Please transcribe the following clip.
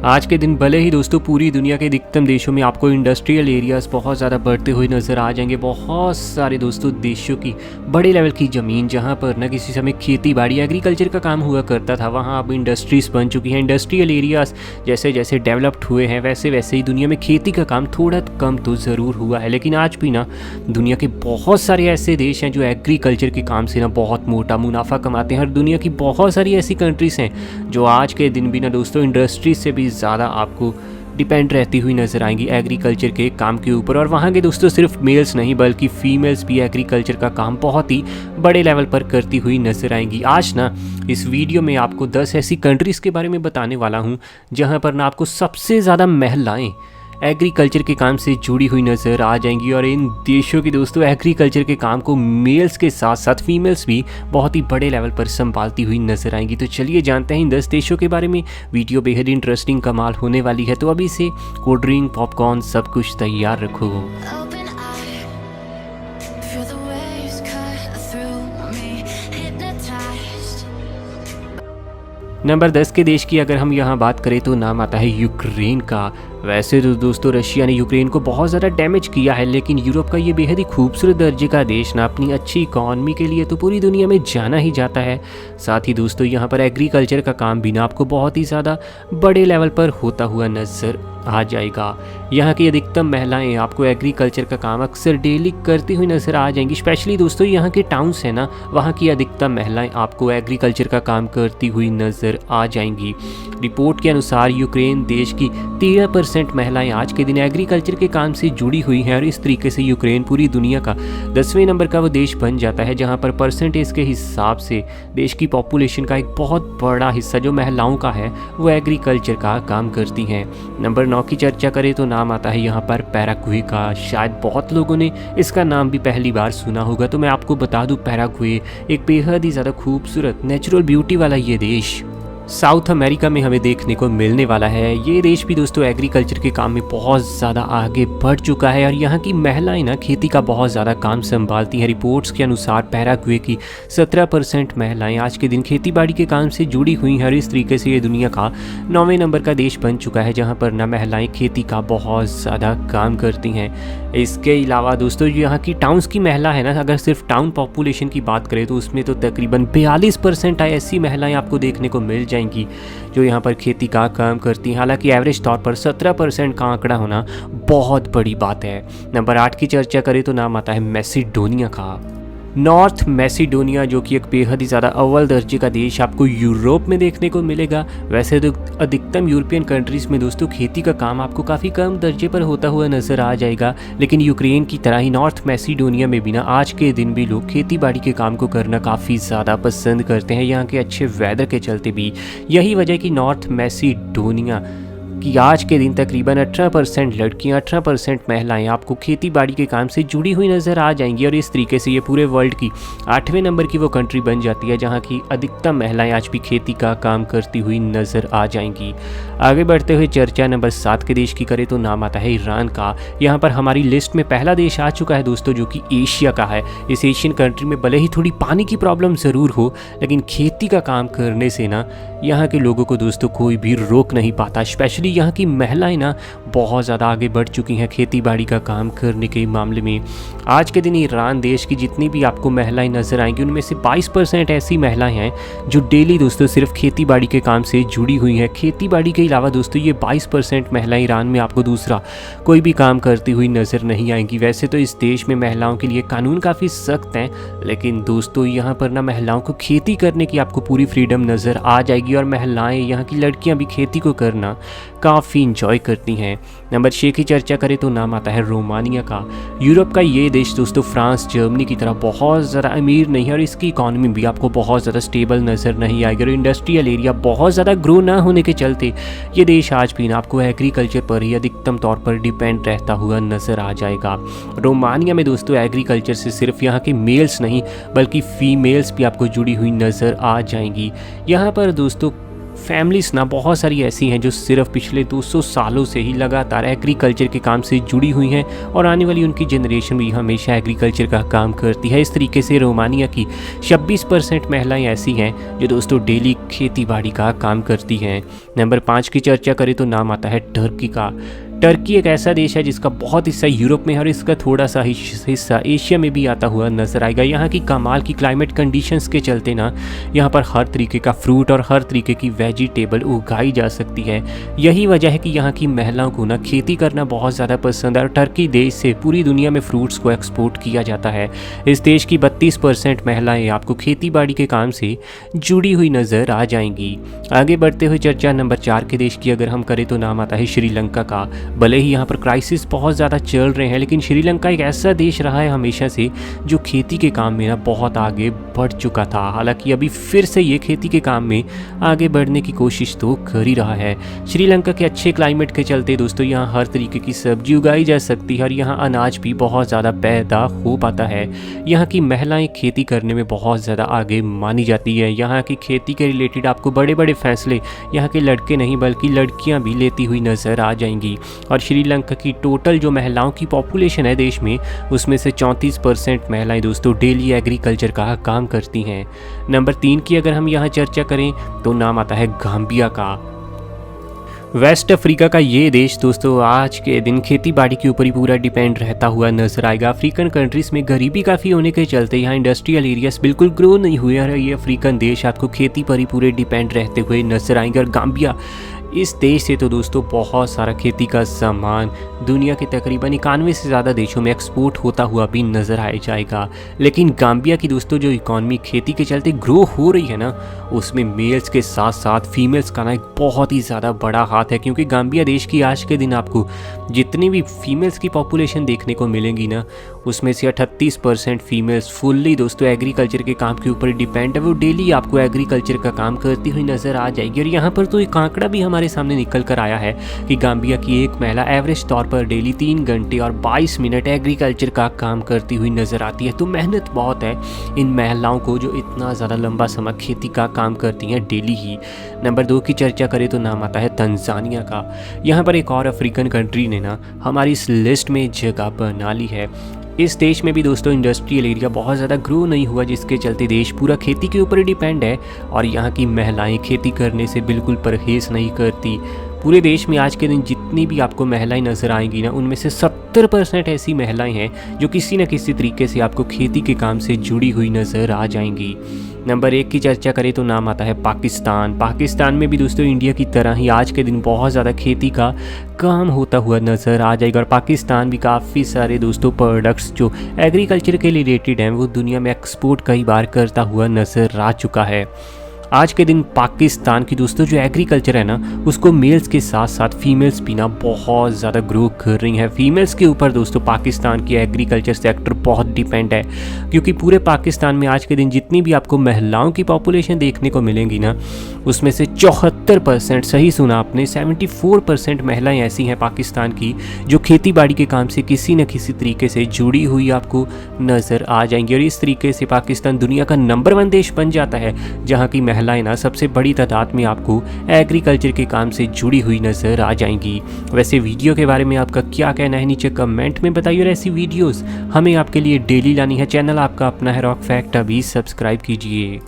आज के दिन भले ही दोस्तों पूरी दुनिया के अधिकतम देशों में आपको इंडस्ट्रियल एरियाज बहुत ज़्यादा बढ़ते हुए नज़र आ जाएंगे। बहुत सारे दोस्तों देशों की बड़े लेवल की ज़मीन जहाँ पर ना किसी समय खेती बाड़ी एग्रीकल्चर का काम हुआ करता था, वहाँ अब इंडस्ट्रीज़ बन चुकी हैं। इंडस्ट्रियल एरियाज जैसे जैसे डेवलप्ड हुए हैं वैसे वैसे ही दुनिया में खेती का काम थोड़ा कम तो ज़रूर हुआ है, लेकिन आज भी ना दुनिया के बहुत सारे ऐसे देश हैं जो एग्रीकल्चर के काम से ना बहुत मोटा मुनाफा कमाते हैं। और दुनिया की बहुत सारी ऐसी कंट्रीज़ हैं जो आज के दिन भी ना दोस्तों इंडस्ट्रीज से भी ज़्यादा आपको डिपेंड रहती हुई नज़र आएंगी एग्रीकल्चर के काम के ऊपर। और वहाँ के दोस्तों सिर्फ मेल्स नहीं बल्कि फीमेल्स भी एग्रीकल्चर का काम बहुत ही बड़े लेवल पर करती हुई नज़र आएंगी। आज ना इस वीडियो में आपको 10 ऐसी कंट्रीज़ के बारे में बताने वाला हूँ जहाँ पर ना आपको सबसे ज़्यादा महिलाएं एग्रीकल्चर के काम से जुड़ी हुई नज़र आ जाएंगी। और इन देशों की दोस्तों एग्रीकल्चर के काम को मेल्स के साथ साथ फीमेल्स भी बहुत ही बड़े लेवल पर संभालती हुई नज़र आएंगी। तो चलिए जानते हैं इन 10 देशों के बारे में। वीडियो बेहद इंटरेस्टिंग कमाल होने वाली है, तो अभी से कोल्ड ड्रिंक पॉपकॉर्न सब कुछ तैयार रखो। नंबर 10 के देश की अगर हम यहाँ बात करें तो नाम आता है यूक्रेन का। वैसे तो दोस्तों रशिया ने यूक्रेन को बहुत ज़्यादा डैमेज किया है, लेकिन यूरोप का ये बेहद ही खूबसूरत दर्जे का देश ना अपनी अच्छी इकॉनमी के लिए तो पूरी दुनिया में जाना ही जाता है। साथ ही दोस्तों यहाँ पर एग्रीकल्चर का काम भी ना आपको बहुत ही ज़्यादा बड़े लेवल पर होता हुआ नज़र आ जाएगा। यहाँ की अधिकतम महिलाएं आपको एग्रीकल्चर का काम अक्सर डेली करती हुई नज़र आ जाएंगी। स्पेशली दोस्तों यहाँ के टाउन्स हैं ना, वहाँ की अधिकतम महिलाएं आपको एग्रीकल्चर का काम करती हुई नज़र आ जाएंगी। रिपोर्ट के अनुसार यूक्रेन देश की 13% महिलाएं आज के दिन एग्रीकल्चर के काम से जुड़ी हुई हैं। और इस तरीके से यूक्रेन पूरी दुनिया का 10वें नंबर का वो देश बन जाता है जहाँ पर परसेंटेज के हिसाब से देश की पॉपुलेशन का एक बहुत बड़ा हिस्सा जो महिलाओं का है वो एग्रीकल्चर का काम करती हैं। नंबर 9 की चर्चा करें तो नाम आता है यहाँ पर पैराग्वे का। शायद बहुत लोगों ने इसका नाम भी पहली बार सुना होगा, तो मैं आपको बता दूं पैराग्वे एक बेहद ही ज़्यादा खूबसूरत नेचुरल ब्यूटी वाला ये देश साउथ अमेरिका में हमें देखने को मिलने वाला है। ये देश भी दोस्तों एग्रीकल्चर के काम में बहुत ज़्यादा आगे बढ़ चुका है और यहाँ की महिलाएं ना खेती का बहुत ज़्यादा काम संभालती हैं। रिपोर्ट्स के अनुसार पैराग्वे की 17% महिलाएं आज के दिन खेतीबाड़ी के काम से जुड़ी हुई हैं। और इस तरीके से ये दुनिया का 9वें नंबर का देश बन चुका है जहाँ पर ना महिलाएँ खेती का बहुत ज़्यादा काम करती हैं। इसके अलावा दोस्तों यहाँ की टाउन्स की महिला है ना, अगर सिर्फ टाउन पॉपुलेशन की बात करें तो उसमें तो तकरीबन 42% ऐसी महिलाएं आपको देखने को मिल जाएंगी जो यहाँ पर खेती का काम करती हैं। हालांकि एवरेज तौर पर 17% का आंकड़ा होना बहुत बड़ी बात है। नंबर 8 की चर्चा करें तो नाम आता है मैसिडोनिया का। नॉर्थ मैसिडोनिया जो कि एक बेहद ही ज़्यादा अव्वल दर्जे का देश आपको यूरोप में देखने को मिलेगा। वैसे तो अधिकतम यूरोपियन कंट्रीज़ में दोस्तों खेती का काम आपको काफ़ी कम दर्जे पर होता हुआ नज़र आ जाएगा, लेकिन यूक्रेन की तरह ही नॉर्थ मैसिडोनिया में भी ना आज के दिन भी लोग खेती बाड़ी के काम को करना काफ़ी ज़्यादा पसंद करते हैं। यहाँ के अच्छे वेदर के चलते भी यही वजह कि नॉर्थ मैसिडोनिया कि आज के दिन तकरीबन 18% लड़कियां 18% महिलाएं आपको खेती बाड़ी के काम से जुड़ी हुई नज़र आ जाएंगी। और इस तरीके से ये पूरे वर्ल्ड की 8वें नंबर की वो कंट्री बन जाती है जहां की अधिकतम महिलाएं आज भी खेती का काम करती हुई नज़र आ जाएंगी। आगे बढ़ते हुए चर्चा नंबर 7 के देश की करें तो नाम आता है ईरान का। यहाँ पर हमारी लिस्ट में पहला देश आ चुका है दोस्तों जो कि एशिया का है। इस एशियन कंट्री में भले ही थोड़ी पानी की प्रॉब्लम ज़रूर हो, लेकिन खेती का काम करने से ना यहाँ के लोगों को दोस्तों कोई भी रोक नहीं पाता। स्पेशली यहाँ की महिलाएं ना बहुत ज़्यादा आगे बढ़ चुकी हैं खेती बाड़ी का काम करने के मामले में। आज के दिन ईरान देश की जितनी भी आपको महिलाएं नज़र आएंगी उनमें से 22% ऐसी महिलाएं हैं जो डेली दोस्तों सिर्फ खेती बाड़ी के काम से जुड़ी हुई हैं। खेती बाड़ी के अलावा दोस्तों ये 22% महिलाएं ईरान में आपको दूसरा कोई भी काम करती हुई नज़र नहीं आएंगी। वैसे तो इस देश में महिलाओं के लिए कानून काफ़ी सख्त हैं, लेकिन दोस्तों यहाँ पर ना महिलाओं को खेती करने की आपको पूरी फ्रीडम नज़र आ जाएगी। और महिलाएं यहाँ की लड़कियाँ भी खेती को करना काफ़ी इंजॉय करती हैं। नंबर 6 की चर्चा करें तो नाम आता है रोमानिया का। यूरोप का ये देश दोस्तों फ्रांस जर्मनी की तरह बहुत ज़्यादा अमीर नहीं है और इसकी इकॉनमी भी आपको बहुत ज़्यादा स्टेबल नज़र नहीं आएगी। और इंडस्ट्रियल एरिया बहुत ज़्यादा ग्रो ना होने के चलते ये देश आज भी ना आपको एग्रीकल्चर पर ही अधिकतम तौर पर डिपेंड रहता हुआ नज़र आ जाएगा। रोमानिया में दोस्तों एग्रीकल्चर से सिर्फ यहाँ के मेल्स नहीं बल्कि फीमेल्स भी आपको जुड़ी हुई नज़र आ जाएंगी। यहाँ पर दोस्तों फैमिलीज ना बहुत सारी ऐसी हैं जो सिर्फ पिछले 200 सालों से ही लगातार एग्रीकल्चर के काम से जुड़ी हुई हैं और आने वाली उनकी जनरेशन भी हमेशा एग्रीकल्चर का काम करती है। इस तरीके से रोमानिया की 26% महिलाएं ऐसी हैं जो दोस्तों डेली खेती बाड़ी का काम करती हैं। नंबर 5 की चर्चा करें तो नाम आता है टर्की का। टर्की एक ऐसा देश है जिसका बहुत हिस्सा यूरोप में है और इसका थोड़ा सा हिस्सा एशिया में भी आता हुआ नजर आएगा। यहाँ की कमाल की क्लाइमेट कंडीशंस के चलते ना यहाँ पर हर तरीके का फ्रूट और हर तरीके की वेजिटेबल उगाई जा सकती है। यही वजह है कि यहाँ की महिलाओं को ना खेती करना बहुत ज़्यादा पसंद है और टर्की देश से पूरी दुनिया में फ्रूट्स को एक्सपोर्ट किया जाता है। इस देश की 32% महिलाएँ आपको खेती बाड़ी के काम से जुड़ी हुई नज़र आ जाएंगी। आगे बढ़ते हुए चर्चा नंबर 4 के देश की अगर हम करें तो नाम आता है श्रीलंका का। भले ही यहाँ पर क्राइसिस बहुत ज़्यादा चल रहे हैं लेकिन श्रीलंका एक ऐसा देश रहा है हमेशा से जो खेती के काम में ना बहुत आगे बढ़ चुका था। हालांकि अभी फिर से ये खेती के काम में आगे बढ़ने की कोशिश तो कर ही रहा है। श्रीलंका के अच्छे क्लाइमेट के चलते दोस्तों यहाँ हर तरीके की सब्जी उगाई जा सकती है और यहाँ अनाज भी बहुत ज़्यादा पैदा हो पाता है। यहाँ की महिलाएँ खेती करने में बहुत ज़्यादा आगे मानी जाती है। यहाँ की खेती के रिलेटेड आपको बड़े बड़े फैसले यहाँ के लड़के नहीं बल्कि लड़कियाँ भी लेती हुई नज़र आ जाएंगी। और श्रीलंका की टोटल जो महिलाओं की पॉपुलेशन है देश में उसमें से 34% महिलाएं दोस्तों डेली एग्रीकल्चर का काम करती हैं। नंबर 3 की अगर हम यहाँ चर्चा करें तो नाम आता है गाम्बिया का। वेस्ट अफ्रीका का ये देश दोस्तों आज के दिन खेती बाड़ी के ऊपर ही पूरा डिपेंड रहता हुआ नजर आएगा। अफ्रीकन कंट्रीज़ में गरीबी काफ़ी होने के चलते यहाँ इंडस्ट्रियल एरियाज बिल्कुल ग्रो नहीं हुए और ये अफ्रीकन देश आपको खेती पर ही पूरे डिपेंड रहते हुए नजर आएंगे। और गाम्बिया इस देश से तो दोस्तों बहुत सारा खेती का सामान दुनिया के तकरीबन 91 से ज़्यादा देशों में एक्सपोर्ट होता हुआ भी नज़र आ जाएगा। लेकिन गाम्बिया की दोस्तों जो इकॉनमी खेती के चलते ग्रो हो रही है ना उसमें मेल्स के साथ साथ फीमेल्स का ना एक बहुत ही ज़्यादा बड़ा हाथ है, क्योंकि गाम्बिया देश की आज के दिन आपको जितनी भी फीमेल्स की पॉपुलेशन देखने को मिलेंगी ना उसमें से 38% फीमेल्स फुल्ली दोस्तों एग्रीकल्चर के काम के ऊपर डिपेंड है। वो डेली आपको एग्रीकल्चर का काम करती हुई नज़र आ जाएगी। और यहाँ पर तो एक आंकड़ा भी हमारे सामने निकल कर आया है कि गाम्बिया की एक महिला एवरेज तौर पर डेली 3 घंटे और 22 मिनट एग्रीकल्चर का काम करती हुई नज़र आती है। तो मेहनत बहुत है इन महिलाओं को जो इतना ज़्यादा लंबा समय खेती का काम करती हैं डेली ही। नंबर 2 की चर्चा करें तो नाम आता है तंजानिया का। यहाँ पर एक और अफ्रीकन कंट्री ने ना हमारी इस लिस्ट में जगह बना ली है। इस देश में भी दोस्तों इंडस्ट्रियल एरिया बहुत ज़्यादा ग्रो नहीं हुआ जिसके चलते देश पूरा खेती के ऊपर डिपेंड है और यहाँ की महिलाएं खेती करने से बिल्कुल परहेज़ नहीं करती। पूरे देश में आज के दिन जितनी भी आपको महिलाएं नज़र आएंगी ना उनमें से 70% ऐसी महिलाएं हैं जो किसी न किसी तरीके से आपको खेती के काम से जुड़ी हुई नज़र आ जाएंगी। नंबर 1 की चर्चा करें तो नाम आता है पाकिस्तान। पाकिस्तान में भी दोस्तों इंडिया की तरह ही आज के दिन बहुत ज़्यादा खेती का काम होता हुआ नज़र आ जाएगा और पाकिस्तान भी काफ़ी सारे दोस्तों प्रोडक्ट्स जो एग्रीकल्चर के रिलेटेड हैं वो दुनिया में एक्सपोर्ट कई बार करता हुआ नज़र आ चुका है। आज के दिन पाकिस्तान की दोस्तों जो एग्रीकल्चर है ना उसको मेल्स के साथ साथ फीमेल्स भी ना बहुत ज़्यादा ग्रो कर रही हैं। फीमेल्स के ऊपर दोस्तों पाकिस्तान की एग्रीकल्चर सेक्टर बहुत डिपेंड है, क्योंकि पूरे पाकिस्तान में आज के दिन जितनी भी आपको महिलाओं की पॉपुलेशन देखने को मिलेंगी ना उसमें से 74%, सही सुना आपने, 74% महिलाएं ऐसी हैं पाकिस्तान की जो खेती बाड़ी के काम से किसी न किसी तरीके से जुड़ी हुई आपको नज़र आ जाएंगी। और इस तरीके से पाकिस्तान दुनिया का नंबर 1 देश बन जाता है जहाँ की महिलाएं ना सबसे बड़ी तादाद में आपको एग्रीकल्चर के काम से जुड़ी हुई नज़र आ जाएंगी। वैसे वीडियो के बारे में आपका क्या कहना है नीचे कमेंट में बताइए और ऐसी वीडियोस हमें आपके लिए डेली लानी है। चैनल आपका अपना है रॉक फैक्ट, अभी सब्सक्राइब कीजिए।